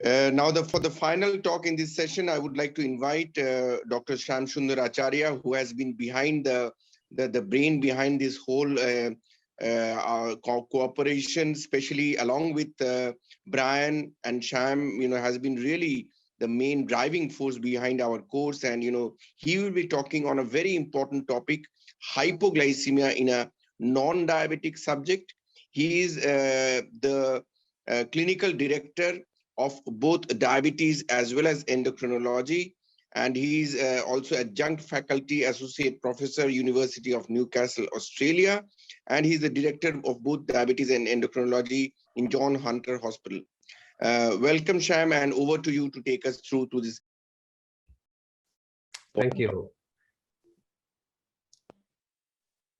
For the final talk in this session, I would like to invite Dr. Shyam Sundar Acharya, who has been behind the brain behind this whole cooperation, especially along with Brian and Shyam, has been really the main driving force behind our course. And, he will be talking on a very important topic, hypoglycemia in a non-diabetic subject. He is the clinical director of both diabetes as well as endocrinology. And he is also adjunct faculty associate professor, University of Newcastle, Australia. And he's the director of both diabetes and endocrinology in John Hunter Hospital. Welcome, Shyam, and over to you to take us through to this. Thank you.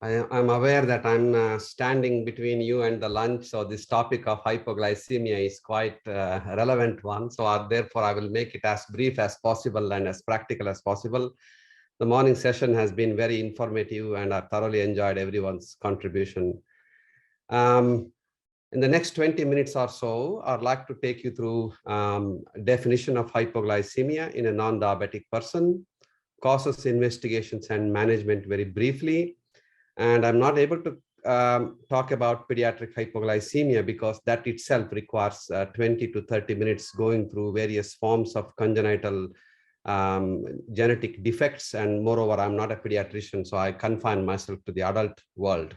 I'm aware that I'm standing between you and the lunch, so this topic of hypoglycemia is quite a relevant one. So therefore, I will make it as brief as possible and as practical as possible. The morning session has been very informative, and I've thoroughly enjoyed everyone's contribution. In the next 20 minutes or so, I'd like to take you through definition of hypoglycemia in a non-diabetic person, causes, investigations, and management very briefly. And I'm not able to talk about pediatric hypoglycemia because that itself requires 20 to 30 minutes going through various forms of congenital genetic defects. And moreover, I'm not a pediatrician, so I confine myself to the adult world.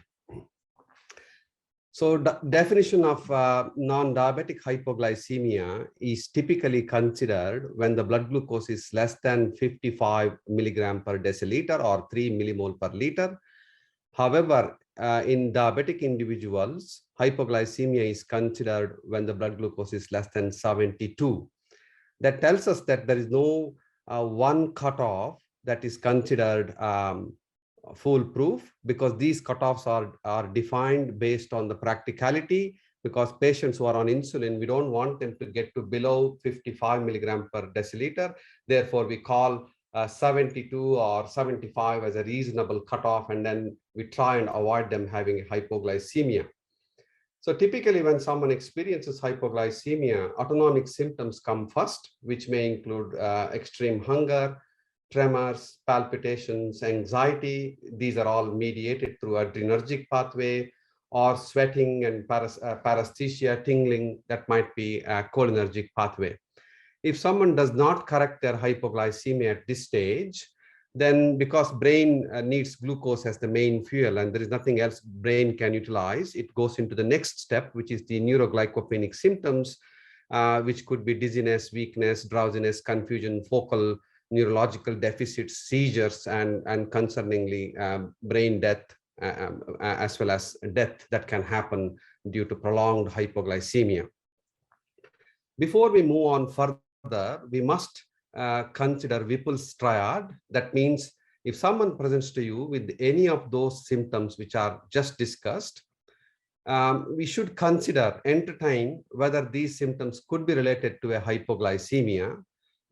So the definition of non-diabetic hypoglycemia is typically considered when the blood glucose is less than 55 milligram per deciliter or 3 millimole per liter. However, in diabetic individuals, hypoglycemia is considered when the blood glucose is less than 72. That tells us that there is no one cutoff that is considered foolproof, because these cutoffs are defined based on the practicality, because patients who are on insulin, we don't want them to get to below 55 milligram per deciliter. Therefore, we call 72 or 75 as a reasonable cutoff, and then we try and avoid them having hypoglycemia. So typically when someone experiences hypoglycemia, autonomic symptoms come first, which may include extreme hunger, tremors, palpitations, anxiety. These are all mediated through adrenergic pathway, or sweating and paresthesia, tingling, that might be a cholinergic pathway. If someone does not correct their hypoglycemia at this stage, then because brain needs glucose as the main fuel and there is nothing else brain can utilize, it goes into the next step, which is the neuroglycopenic symptoms, which could be dizziness, weakness, drowsiness, confusion, focal neurological deficits, seizures, and concerningly brain death, as well as death that can happen due to prolonged hypoglycemia. Before we move on further, we must consider Whipple's triad. That means if someone presents to you with any of those symptoms which are just discussed, we should entertain whether these symptoms could be related to a hypoglycemia,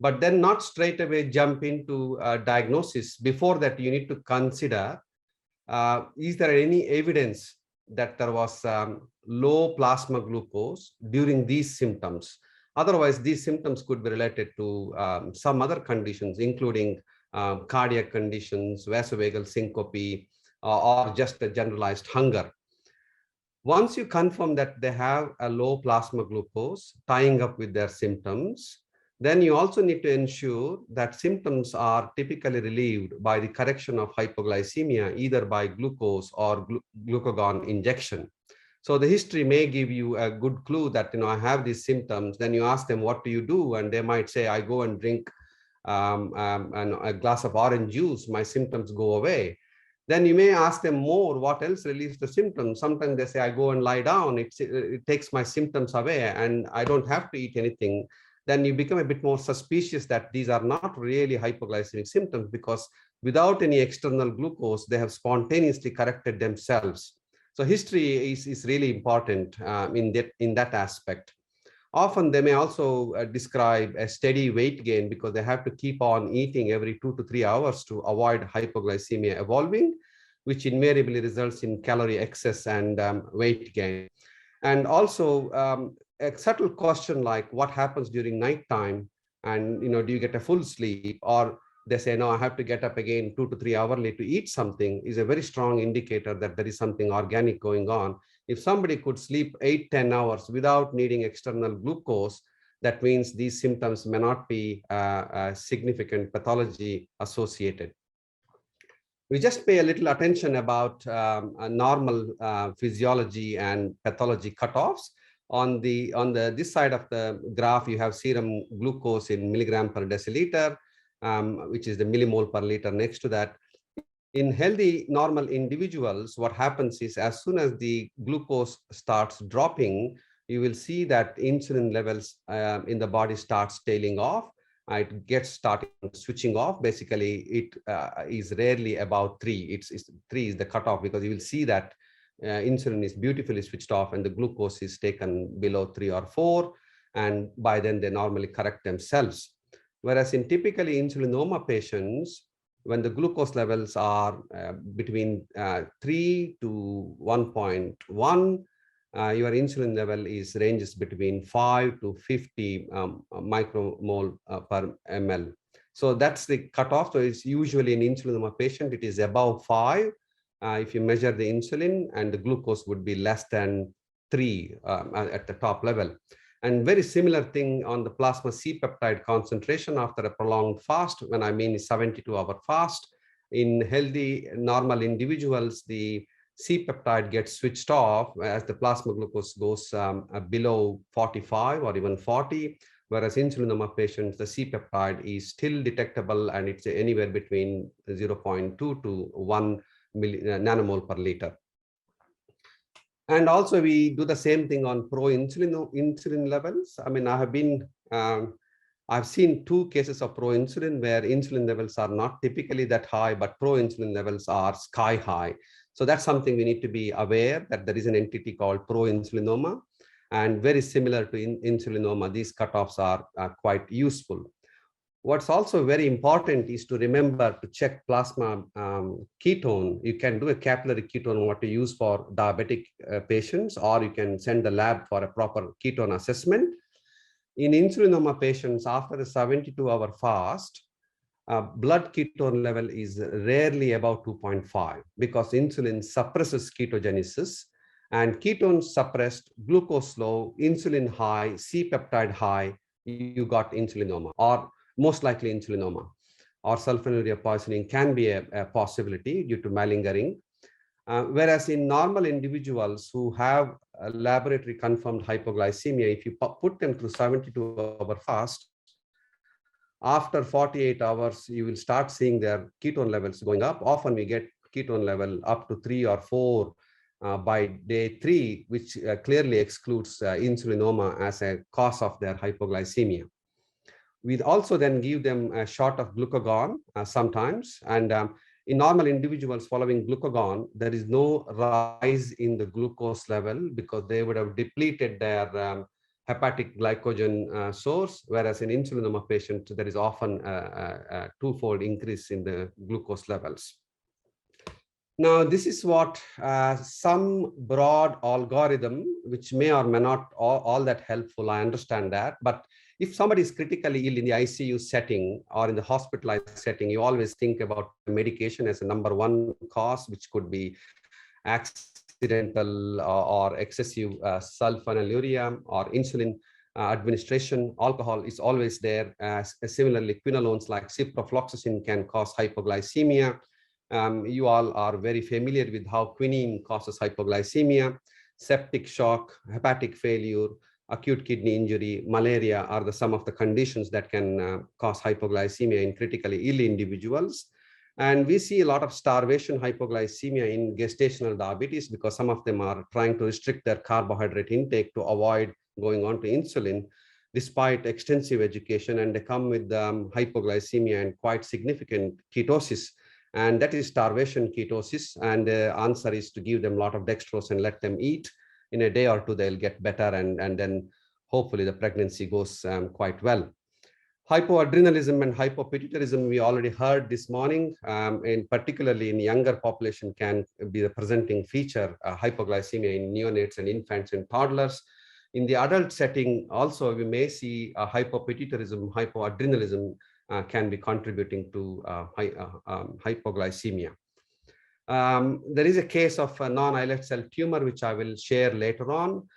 but then not straight away jump into diagnosis. Before that, you need to consider, is there any evidence that there was low plasma glucose during these symptoms? Otherwise, these symptoms could be related to some other conditions, including cardiac conditions, vasovagal syncope, or just a generalized hunger. Once you confirm that they have a low plasma glucose tying up with their symptoms, then you also need to ensure that symptoms are typically relieved by the correction of hypoglycemia, either by glucose or glucagon injection. So the history may give you a good clue that, I have these symptoms. Then you ask them, what do you do? And they might say, I go and drink a glass of orange juice, my symptoms go away. Then you may ask them more, what else relieves the symptoms? Sometimes they say, I go and lie down, it takes my symptoms away and I don't have to eat anything. Then you become a bit more suspicious that these are not really hypoglycemic symptoms, because without any external glucose, they have spontaneously corrected themselves. So history is really important in that aspect. Often they may also describe a steady weight gain because they have to keep on eating every 2 to 3 hours to avoid hypoglycemia evolving, which invariably results in calorie excess and weight gain. And also a subtle question like what happens during nighttime, and do you get a full sleep, or they say, no, I have to get up again 2 to 3 hours later to eat something, is a very strong indicator that there is something organic going on. If somebody could sleep 8-10 hours without needing external glucose, that means these symptoms may not be a significant pathology associated. We just pay a little attention about normal physiology and pathology cutoffs. On this side of the graph, you have serum glucose in milligram per deciliter, which is the millimole per liter next to that. In healthy normal individuals, what happens is as soon as the glucose starts dropping, you will see that insulin levels in the body starts tailing off. It gets started switching off. Basically, it is rarely about 3. 3 is the cutoff, because you will see that insulin is beautifully switched off and the glucose is taken below 3 or 4. And by then they normally correct themselves. Whereas in typically insulinoma patients, when the glucose levels are between 3 to 1.1, your insulin level ranges between 5 to 50 micromole per ml. So that's the cutoff. So it's usually in insulinoma patient, it is above 5 if you measure the insulin, and the glucose would be less than 3 at the top level. And very similar thing on the plasma C-peptide concentration after a prolonged fast, when I mean 72-hour fast. In healthy normal individuals, the C-peptide gets switched off as the plasma glucose goes below 45 or even 40, whereas insulinoma patients, the C-peptide is still detectable and it's anywhere between 0.2 to 1 nanomole per liter. And also we do the same thing on pro-insulin levels. I mean, I've seen 2 cases of pro-insulin where insulin levels are not typically that high, but pro-insulin levels are sky high. So that's something we need to be aware that there is an entity called pro-insulinoma, and very similar to insulinoma, these cutoffs are quite useful. What's also very important is to remember to check plasma ketone. You can do a capillary ketone, what to use for diabetic patients, or you can send the lab for a proper ketone assessment. In insulinoma patients, after a 72-hour fast, blood ketone level is rarely above 2.5 because insulin suppresses ketogenesis, and ketone suppressed, glucose low, insulin high, C-peptide high, you got insulinoma, or most likely insulinoma, or sulfonylurea poisoning can be a possibility due to malingering. Whereas in normal individuals who have a laboratory confirmed hypoglycemia, if you put them through 72-hour fast, after 48 hours, you will start seeing their ketone levels going up. Often we get ketone level up to 3 or 4 by day 3, which clearly excludes insulinoma as a cause of their hypoglycemia. We also then give them a shot of glucagon sometimes. And in normal individuals following glucagon, there is no rise in the glucose level because they would have depleted their hepatic glycogen source, whereas in insulinoma patients, there is often a 2-fold increase in the glucose levels. Now, this is what some broad algorithm, which may or may not all that helpful, I understand that, but if somebody is critically ill in the ICU setting or in the hospitalized setting, you always think about medication as a #1 cause, which could be accidental or excessive sulfonylurea or insulin administration. Alcohol is always there. Similarly, quinolones like ciprofloxacin can cause hypoglycemia. You all are very familiar with how quinine causes hypoglycemia. Septic shock, hepatic failure, acute kidney injury, malaria are some of the conditions that can cause hypoglycemia in critically ill individuals. And we see a lot of starvation hypoglycemia in gestational diabetes because some of them are trying to restrict their carbohydrate intake to avoid going on to insulin, despite extensive education, and they come with hypoglycemia and quite significant ketosis. And that is starvation ketosis. And the answer is to give them a lot of dextrose and let them eat. In a day or 2, they'll get better, and then hopefully the pregnancy goes quite well. Hypoadrenalism and hypopituitarism, we already heard this morning, and particularly in younger population can be the presenting feature, hypoglycemia in neonates and infants and toddlers. In the adult setting, also, we may see hypopituitarism, hypoadrenalism can be contributing to hypoglycemia. There is a case of a non-islet cell tumor, which I will share later on.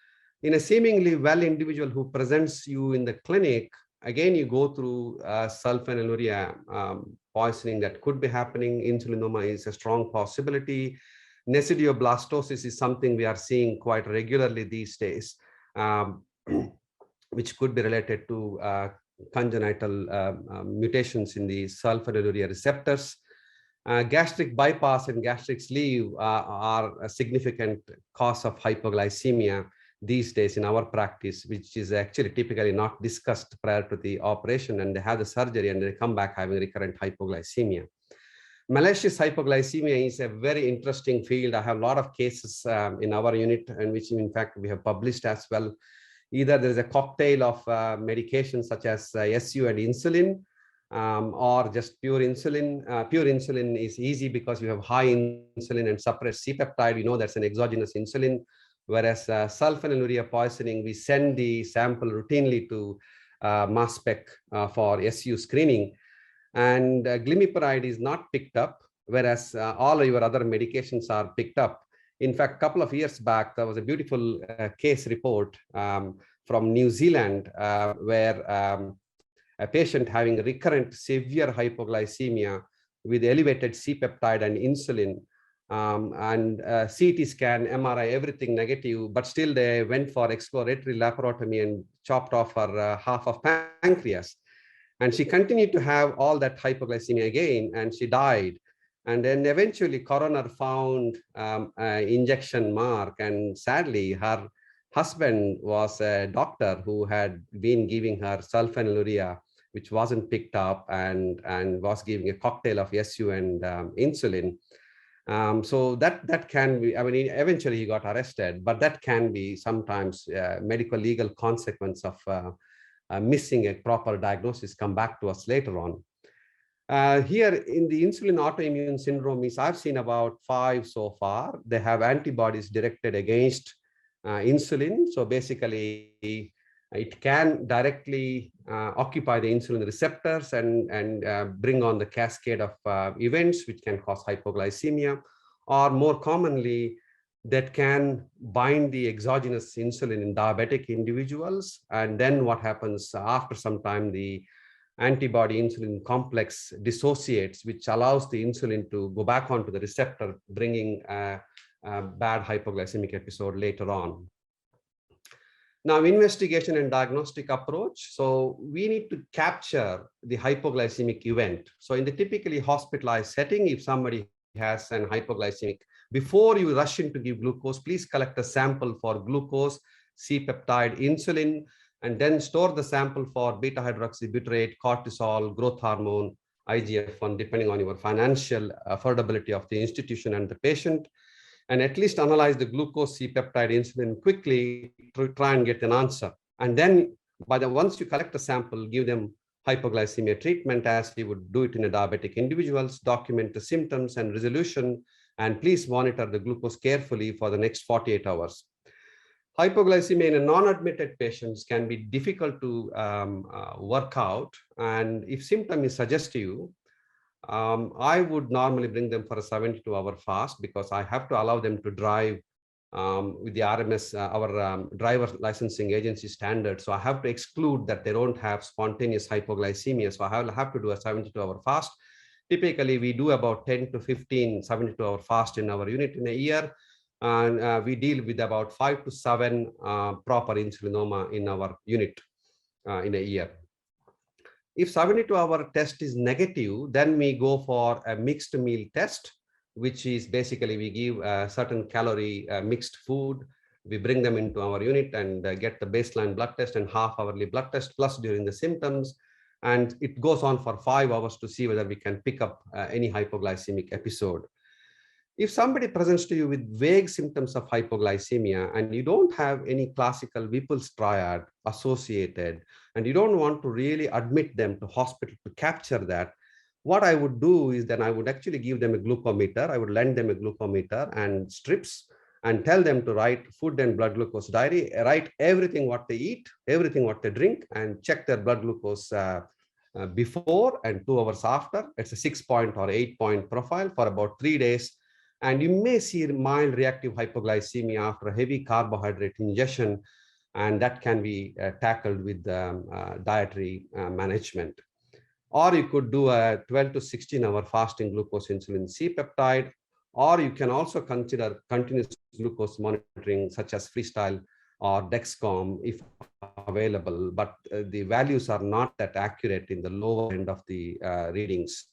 In a seemingly well individual who presents you in the clinic, again, you go through sulfonylurea poisoning that could be happening. Insulinoma is a strong possibility. Nesidioblastosis is something we are seeing quite regularly these days, which could be related to congenital mutations in the sulfonylurea receptors. Gastric bypass and gastric sleeve are a significant cause of hypoglycemia these days in our practice, which is actually typically not discussed prior to the operation, and they have the surgery and they come back having recurrent hypoglycemia. Malicious hypoglycemia is a very interesting field. I have a lot of cases in our unit, and which in fact we have published as well. Either there is a cocktail of medications such as SU and insulin, or just pure insulin. Pure insulin is easy because you have high insulin and suppressed C-peptide. You know that's an exogenous insulin. Whereas sulfonylurea poisoning, we send the sample routinely to mass spec for SU screening. And glimepiride is not picked up, whereas all your other medications are picked up. In fact, a couple of years back, there was a beautiful case report from New Zealand where a patient having recurrent severe hypoglycemia with elevated C-peptide and insulin, and CT scan, MRI, everything negative, but still they went for exploratory laparotomy and chopped off her half of pancreas. And she continued to have all that hypoglycemia again, and she died. And then eventually coroner found an injection mark, and sadly her husband was a doctor who had been giving her sulfonylurea, which wasn't picked up, and was giving a cocktail of SU and insulin. So that can be, I mean, eventually he got arrested, but that can be sometimes medical legal consequence of missing a proper diagnosis. Come back to us later on. Here in the insulin autoimmune syndrome, I've seen about 5 so far. They have antibodies directed against insulin. So basically, it can directly occupy the insulin receptors and bring on the cascade of events which can cause hypoglycemia, or more commonly, that can bind the exogenous insulin in diabetic individuals. And then what happens after some time, the antibody insulin complex dissociates, which allows the insulin to go back onto the receptor, bringing a bad hypoglycemic episode later on. Now, investigation and diagnostic approach. So we need to capture the hypoglycemic event. So in the typically hospitalized setting, if somebody has an hypoglycemic, before you rush in to give glucose, please collect a sample for glucose, C-peptide, insulin, and then store the sample for beta hydroxybutyrate, cortisol, growth hormone, IGF-1, depending on your financial affordability of the institution and the patient. And at least analyze the glucose, C-peptide, insulin quickly to try and get an answer. And then once you collect the sample, give them hypoglycemia treatment as we would do it in a diabetic individuals, document the symptoms and resolution, and please monitor the glucose carefully for the next 48 hours. Hypoglycemia in a non-admitted patients can be difficult to work out. And if symptom is suggestive, I would normally bring them for a 72-hour fast, because I have to allow them to drive with the RMS, our driver licensing agency standard. So I have to exclude that they don't have spontaneous hypoglycemia. So I will have to do a 72-hour fast. Typically, we do about 10 to 15 72-hour fast in our unit in a year. And we deal with about 5 to 7 proper insulinoma in our unit in a year. If 72-hour test is negative, then we go for a mixed meal test, which is basically we give a certain calorie mixed food. We bring them into our unit and get the baseline blood test and half-hourly blood test plus during the symptoms. And it goes on for 5 hours to see whether we can pick up any hypoglycemic episode. If somebody presents to you with vague symptoms of hypoglycemia and you don't have any classical Whipple's triad associated, and you don't want to really admit them to hospital to capture that, what I would do is then I would actually give them a glucometer. I would lend them a glucometer and strips, and tell them to write food and blood glucose diary, write everything what they eat, everything what they drink, and check their blood glucose before and 2 hours after. It's a 6-point or 8-point profile for about 3 days. And you may see mild reactive hypoglycemia after a heavy carbohydrate ingestion, and that can be tackled with dietary management. Or you could do a 12 to 16-hour fasting glucose insulin C-peptide, or you can also consider continuous glucose monitoring such as Freestyle or Dexcom if available, but the values are not that accurate in the lower end of the readings.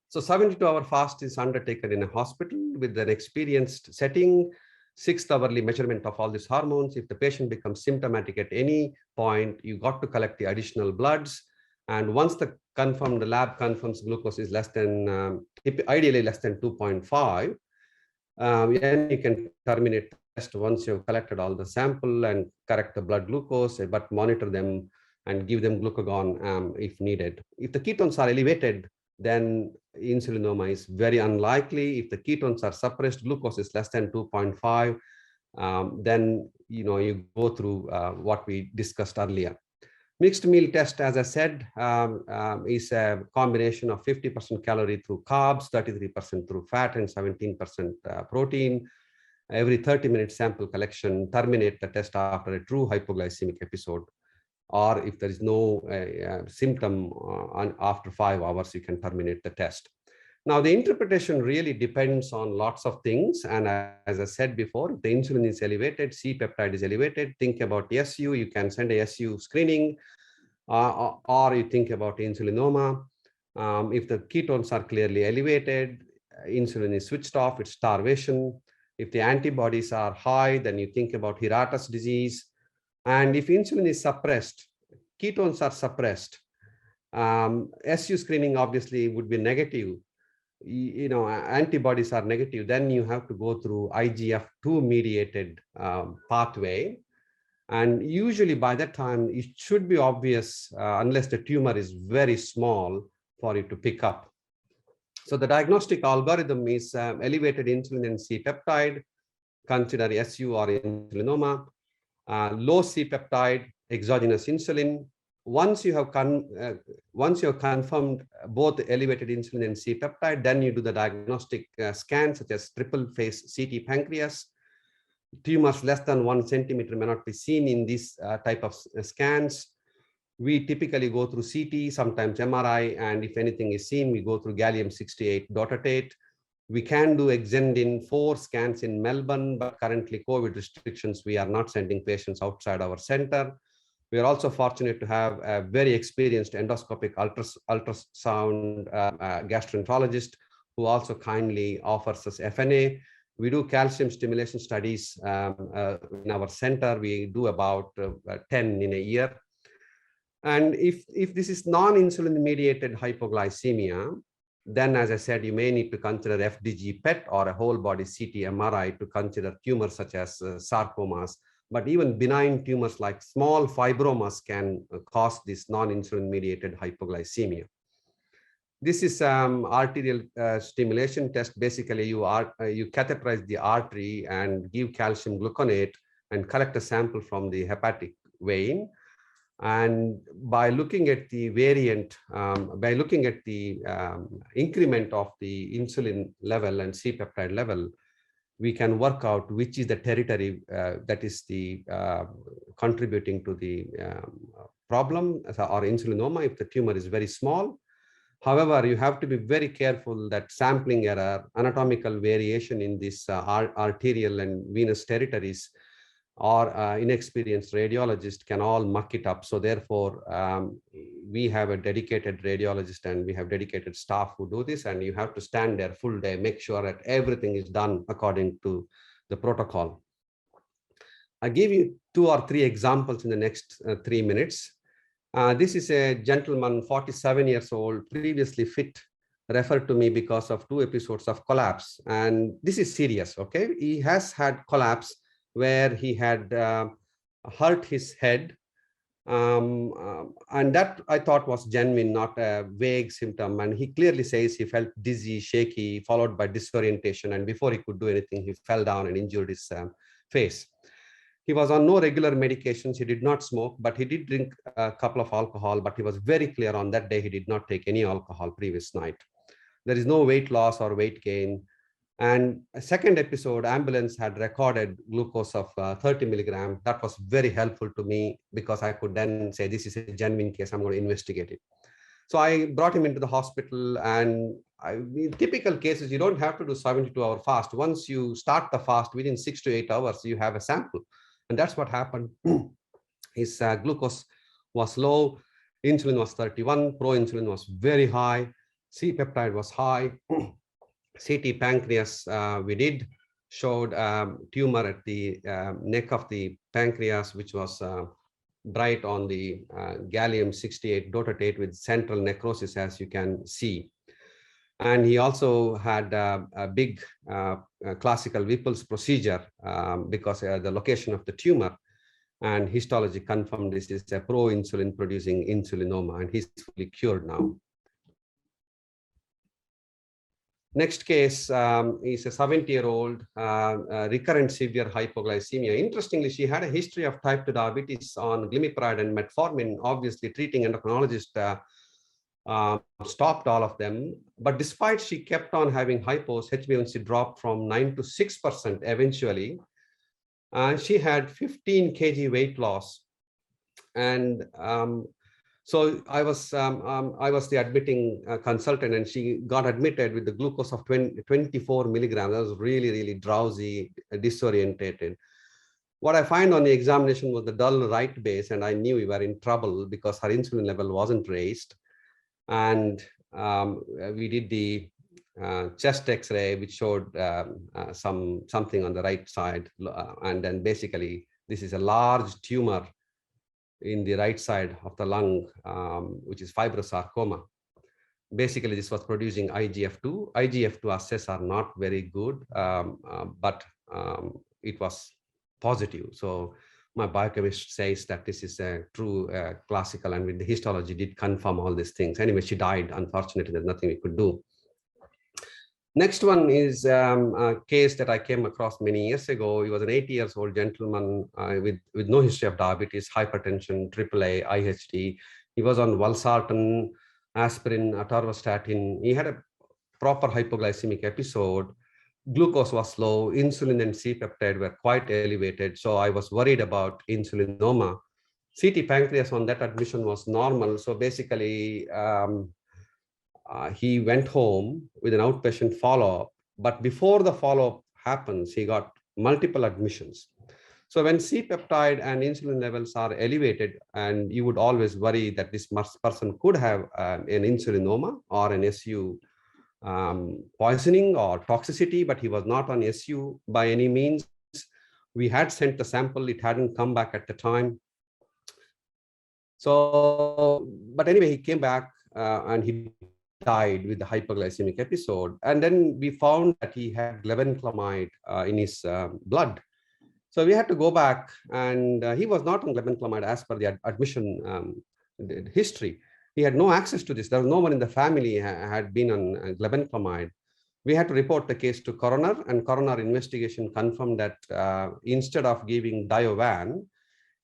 So 72-hour fast is undertaken in a hospital with an experienced setting, 6-hourly measurement of all these hormones. If the patient becomes symptomatic at any point, you got to collect the additional bloods. And once the lab confirms glucose is less than, ideally less than 2.5, then you can terminate the test once you've collected all the sample and correct the blood glucose, but monitor them and give them glucagon if needed. If the ketones are elevated, then insulinoma is very unlikely. If the ketones are suppressed, glucose is less than 2.5, then you go through what we discussed earlier. Mixed meal test, as I said, is a combination of 50% calorie through carbs, 33% through fat, and 17% protein. Every 30-minute sample collection, terminate the test after a true hypoglycemic episode. Or if there is no symptom after 5 hours, you can terminate the test. Now, the interpretation really depends on lots of things. And as I said before, if the insulin is elevated, C-peptide is elevated, think about SU, you can send a SU screening, or you think about insulinoma. If the ketones are clearly elevated, insulin is switched off, it's starvation. If the antibodies are high, then you think about Hirata's disease. And if insulin is suppressed, ketones are suppressed, SU screening obviously would be negative. Antibodies are negative, then you have to go through IGF-2 mediated pathway. And usually by that time, it should be obvious unless the tumor is very small for you to pick up. So the diagnostic algorithm is elevated insulin and C-peptide, consider SU or insulinoma, low C-peptide, exogenous insulin. Once you have confirmed both elevated insulin and C-peptide, then you do the diagnostic scan such as triple phase CT pancreas. Tumors less than 1 centimeter may not be seen in this type of scans. We typically go through CT, sometimes MRI, and if anything is seen, we go through gallium-68 dotatate. We can do Exendin 4 scans in Melbourne, but currently COVID restrictions, we are not sending patients outside our center. We are also fortunate to have a very experienced endoscopic ultrasound gastroenterologist who also kindly offers us FNA. We do calcium stimulation studies in our center. We do about 10 in a year. And if this is non-insulin mediated hypoglycemia, then as I said, you may need to consider FDG PET or a whole body CT MRI to consider tumors such as sarcomas. But even benign tumors like small fibromas can cause this non-insulin mediated hypoglycemia. This is arterial stimulation test. Basically, you catheterize the artery and give calcium gluconate and collect a sample from the hepatic vein. And by looking at the variant, by looking at the increment of the insulin level and C-peptide level, we can work out which is the territory that is the contributing to the problem or insulinoma if the tumor is very small. However, you have to be very careful that sampling error, anatomical variation in this arterial and venous territories, or inexperienced radiologist can all muck it up. So therefore, we have a dedicated radiologist and we have dedicated staff who do this, and you have to stand there full day, make sure that everything is done according to the protocol. I'll give you 2 or 3 examples in the next 3 minutes. This is a gentleman, 47 years old, previously fit, referred to me because of 2 episodes of collapse. And this is serious, okay? He has had collapse where he had hurt his head And that I thought was genuine, not a vague symptom. And he clearly says he felt dizzy, shaky, followed by disorientation. And before he could do anything, he fell down and injured his face. He was on no regular medications. He did not smoke, but he did drink a couple of alcohol. But he was very clear on that day he did not take any alcohol previous night. There is no weight loss or weight gain. And a second episode, ambulance had recorded glucose of 30 milligram. That was very helpful to me because I could then say, this is a genuine case, I'm going to investigate it. So I brought him into the hospital, and in typical cases, you don't have to do 72-hour fast. Once you start the fast, within 6 to 8 hours, you have a sample. And that's what happened. His glucose was low, insulin was 31, proinsulin was very high, C-peptide was high. CT pancreas we did showed tumor at the neck of the pancreas, which was bright on the gallium-68 dotatate with central necrosis, as you can see. And he also had a big classical Whipple's procedure because the location of the tumor, and histology confirmed this is a pro-insulin producing insulinoma, and he's fully cured now. Next case is a 70-year-old recurrent severe hypoglycemia. Interestingly, she had a history of type 2 diabetes on glimepiride and metformin. Obviously, treating endocrinologist stopped all of them. But despite she kept on having hypos, HbA1c dropped from 9 to 6% eventually. She had 15 kg weight loss. And so I was the admitting consultant, and she got admitted with the glucose of 24 milligrams. That was really, really drowsy, disorientated. What I find on the examination was the dull right base, and I knew we were in trouble because her insulin level wasn't raised. And we did the chest X-ray, which showed something on the right side. And then basically, this is a large tumor in the right side of the lung, which is fibrosarcoma. Basically, this was producing IGF-2. IGF-2 assays are not very good, but it was positive. So my biochemist says that this is a true classical, and with the histology did confirm all these things. Anyway, she died. Unfortunately, there's nothing we could do. Next one is a case that I came across many years ago. He was an 80-year-old gentleman with no history of diabetes, hypertension, AAA, IHD. He was on valsartan, aspirin, atorvastatin. He had a proper hypoglycemic episode. Glucose was low, insulin and C-peptide were quite elevated. So I was worried about insulinoma. CT pancreas on that admission was normal. So basically, he went home with an outpatient follow-up, but before the follow-up happens, he got multiple admissions. So when C-peptide and insulin levels are elevated, and you would always worry that this person could have an insulinoma or an SU poisoning or toxicity, but he was not on SU by any means. We had sent the sample, it hadn't come back at the time. So, but anyway, he came back and he died with the hypoglycemic episode. And then we found that he had glibenclamide in his blood. So we had to go back, and he was not on glibenclamide as per the admission history. He had no access to this. There was no one in the family had been on glibenclamide. We had to report the case to coroner, and coroner investigation confirmed that instead of giving Diovan,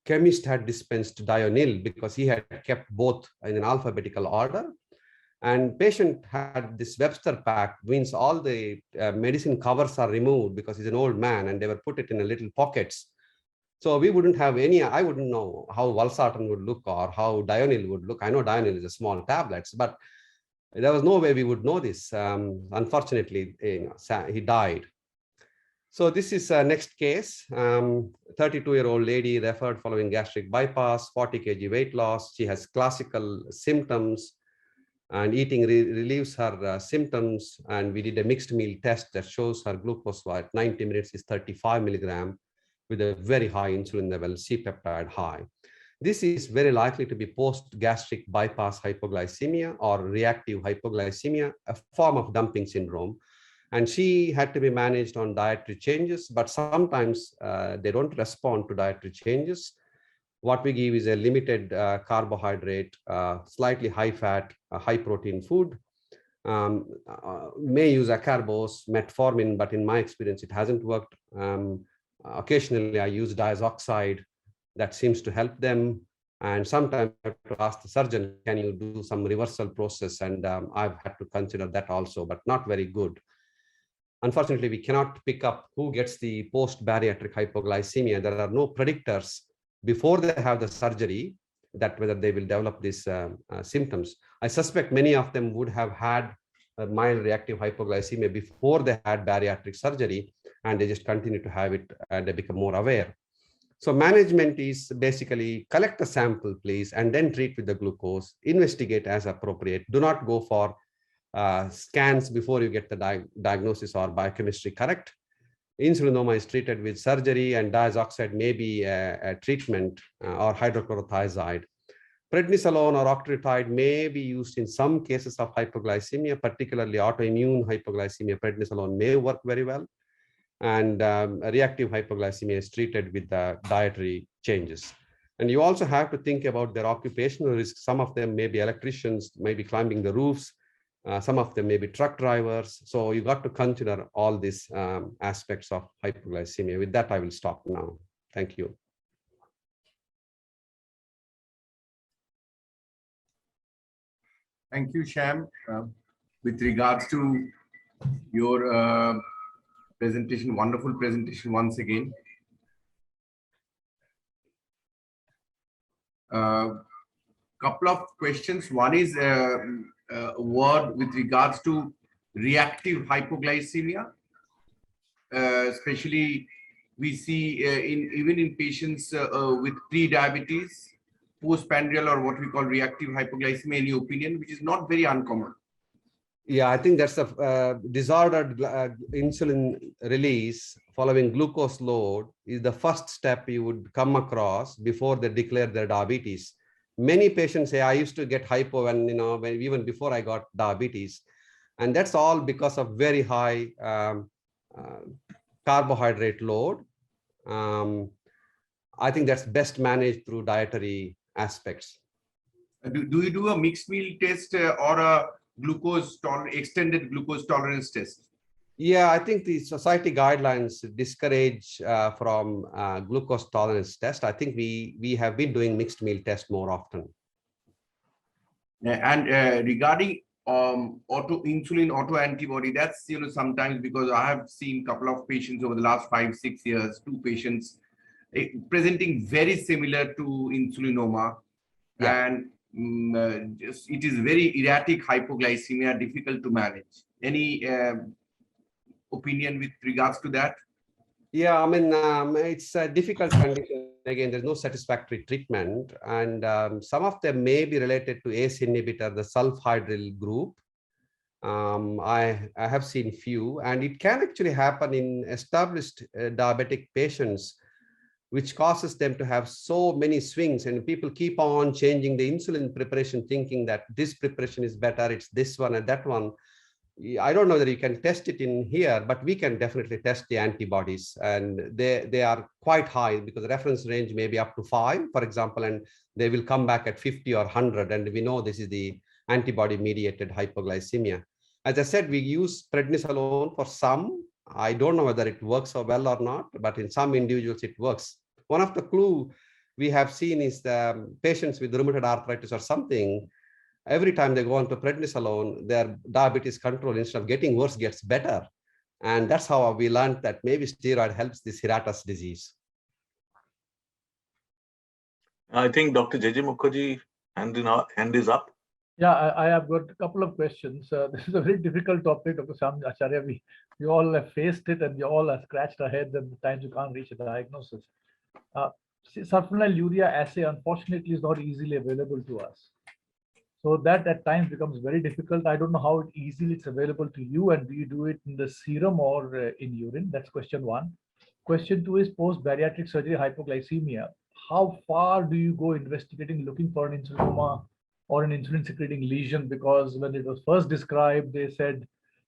chemist had dispensed Dionil because he had kept both in an alphabetical order. And patient had this Webster pack, means all the medicine covers are removed because he's an old man, and they were put it in a little pockets. So we wouldn't have any, I wouldn't know how valsartan would look or how Dionil would look. I know Dionil is a small tablets, but there was no way we would know this. Unfortunately, he died. So this is next case, 32-year-old lady referred following gastric bypass, 40 kg weight loss. She has classical symptoms, and eating relieves her symptoms. And we did a mixed meal test that shows her glucose at 90 minutes is 35 milligram with a very high insulin level, C-peptide high. This is very likely to be post-gastric bypass hypoglycemia or reactive hypoglycemia, a form of dumping syndrome. And she had to be managed on dietary changes, but sometimes they don't respond to dietary changes. What we give is a limited carbohydrate, slightly high fat, high protein food. May use acarbose, metformin, but in my experience, it hasn't worked. Occasionally, I use diazoxide. That seems to help them. And sometimes I have to ask the surgeon, can you do some reversal process? And I've had to consider that also, but not very good. Unfortunately, we cannot pick up who gets the post-bariatric hypoglycemia. There are no predictors before they have the surgery that whether they will develop these symptoms. I suspect many of them would have had a mild reactive hypoglycemia before they had bariatric surgery, and they just continue to have it and they become more aware. So management is basically collect a sample, please, and then treat with the glucose, investigate as appropriate. Do not go for scans before you get the diagnosis or biochemistry correct. Insulinoma is treated with surgery, and diazoxide may be a treatment or hydrochlorothiazide. Prednisolone or octreotide may be used in some cases of hypoglycemia, particularly autoimmune hypoglycemia. Prednisolone may work very well. And reactive hypoglycemia is treated with the dietary changes. And you also have to think about their occupational risks. Some of them may be electricians, maybe climbing the roofs. Some of them may be truck drivers. So you got to consider all these aspects of hypoglycemia. With that, I will stop now. Thank you. Thank you, Sham. With regards to your presentation, wonderful presentation once again. Couple of questions. One is a word with regards to reactive hypoglycemia. Especially we see even in patients with pre-diabetes, postprandial, or what we call reactive hypoglycemia, in your opinion, which is not very uncommon. Yeah, I think that's a disordered insulin release following glucose load is the first step you would come across before they declare their diabetes. Many patients say, I used to get hypo when, even before I got diabetes. And that's all because of very high carbohydrate load. I think that's best managed through dietary aspects. Do you do a mixed meal test or a extended glucose tolerance test? Yeah, I think the society guidelines discourage from glucose tolerance test. I think we have been doing mixed meal test more often. And regarding insulin autoantibody, that's sometimes, because I have seen a couple of patients over the last 5-6 years, 2 patients presenting very similar to insulinoma, yeah. And it is very erratic hypoglycemia, difficult to manage. Any opinion with regards to that? Yeah, I mean, it's a difficult condition. Again, there's no satisfactory treatment, and some of them may be related to ACE inhibitor, the sulfhydryl group. I have seen few, and it can actually happen in established diabetic patients, which causes them to have so many swings, and people keep on changing the insulin preparation, thinking that this preparation is better, it's this one and that one. I don't know that you can test it in here, but we can definitely test the antibodies, and they are quite high because the reference range may be up to 5, for example, and they will come back at 50 or 100, and we know this is the antibody-mediated hypoglycemia. As I said, we use prednisolone for some. I don't know whether it works so well or not, but in some individuals it works. One of the clues we have seen is the patients with rheumatoid arthritis or something, every time they go on to prednisolone, their diabetes control, instead of getting worse, gets better. And that's how we learned that maybe steroid helps this Hirata's disease. I think Dr. J.J. Mukherjee hand is up. Yeah, I have got a couple of questions. This is a very difficult topic, Dr. Sam Acharya. We all have faced it, and we all have scratched our heads at the times you can't reach a diagnosis. Sulfonylurea assay, unfortunately, is not easily available to us. So that at times becomes very difficult. I don't know how easily it's available to you, and do you do it in the serum or in urine? That's question 1. Question 2 is post-bariatric surgery hypoglycemia. How far do you go investigating, looking for an insulinoma or an insulin secreting lesion? Because when it was first described, they said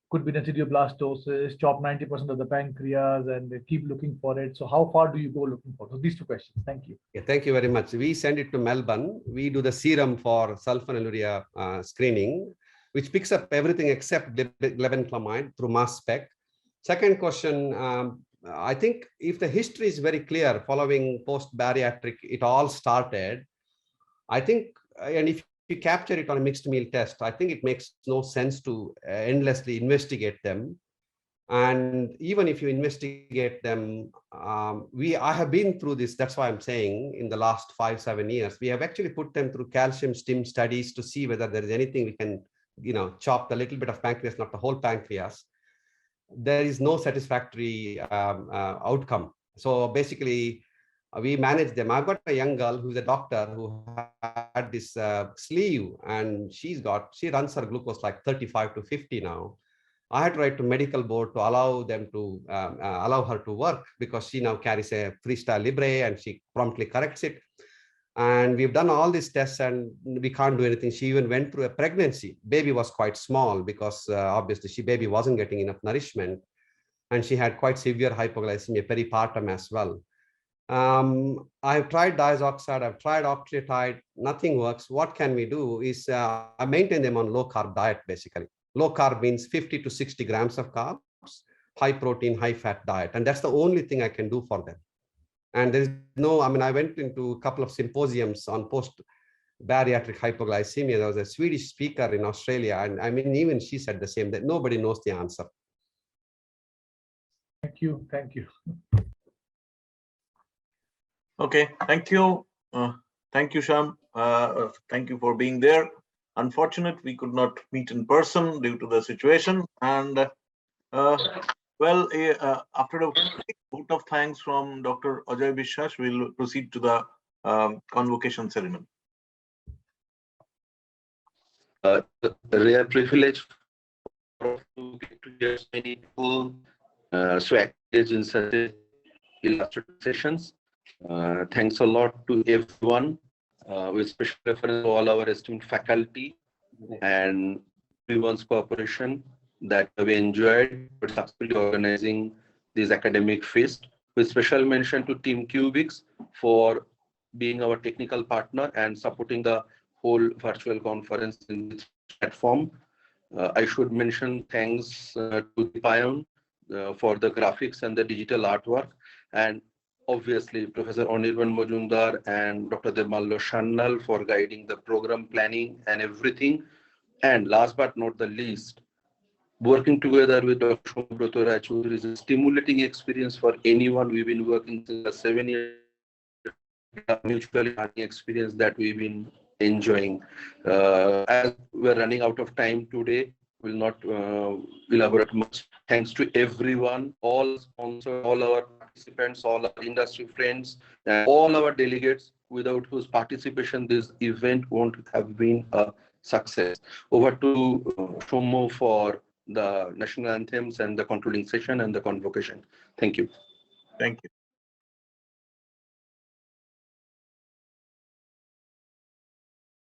could be necidioblastosis, chop 90% of the pancreas, and they keep looking for it. So how far do you go looking for? So these two questions. Thank you. Yeah, thank you very much. We send it to Melbourne. We do the serum for sulfonylurea screening, which picks up everything except glibenclamide through mass spec. Second question, I think if the history is very clear following post-bariatric, it all started, I think, and if you capture it on a mixed meal test, I think it makes no sense to endlessly investigate them. And even if you investigate them, I have been through this. That's why I'm saying in the last 5-7 years, we have actually put them through calcium stim studies to see whether there is anything we can, chop the little bit of pancreas, not the whole pancreas. There is no satisfactory outcome. So basically, we manage them. I've got a young girl who's a doctor who had this sleeve, and she runs her glucose like 35 to 50 now. I had to write to medical board to allow them to allow her to work, because she now carries a Freestyle Libre and she promptly corrects it. And we've done all these tests and we can't do anything. She even went through a pregnancy. Baby was quite small because obviously baby wasn't getting enough nourishment. And she had quite severe hypoglycemia peripartum as well. I've tried diazoxide, I've tried octreotide, nothing works. What can we do is I maintain them on low carb diet, basically. Low carb means 50 to 60 grams of carbs, high protein, high fat diet. And that's the only thing I can do for them. And there is no, I went into a couple of symposiums on post-bariatric hypoglycemia. There was a Swedish speaker in Australia. And even she said the same, that nobody knows the answer. Thank you. Thank you. Okay, thank you. Thank you, Sham. Thank you for being there. Unfortunate, we could not meet in person due to the situation. And after a vote of thanks from Dr. Ajay Biswas, we'll proceed to the convocation ceremony. A rare privilege to get to hear many people so active in such illustrative sessions. Thanks a lot to everyone, with special reference to all our esteemed faculty and everyone's cooperation that we enjoyed for successfully organizing this academic feast, with special mention to Team Cubics for being our technical partner and supporting the whole virtual conference in this platform. I should mention thanks to Pion for the graphics and the digital artwork, and obviously Professor Anirban Majumdar and Dr. Demallo Shannal for guiding the program planning and everything. And last but not the least, working together with Dr. Shomubroto Rachur is a stimulating experience for anyone. We've been working since 7 years, mutually learning experience that we've been enjoying. As we're running out of time today, we'll not elaborate much. Thanks to everyone, all sponsors, all our participants, all our industry friends, and all our delegates, without whose participation this event won't have been a success. Over to Shomo for the national anthems and the concluding session and the convocation. Thank you. Thank you.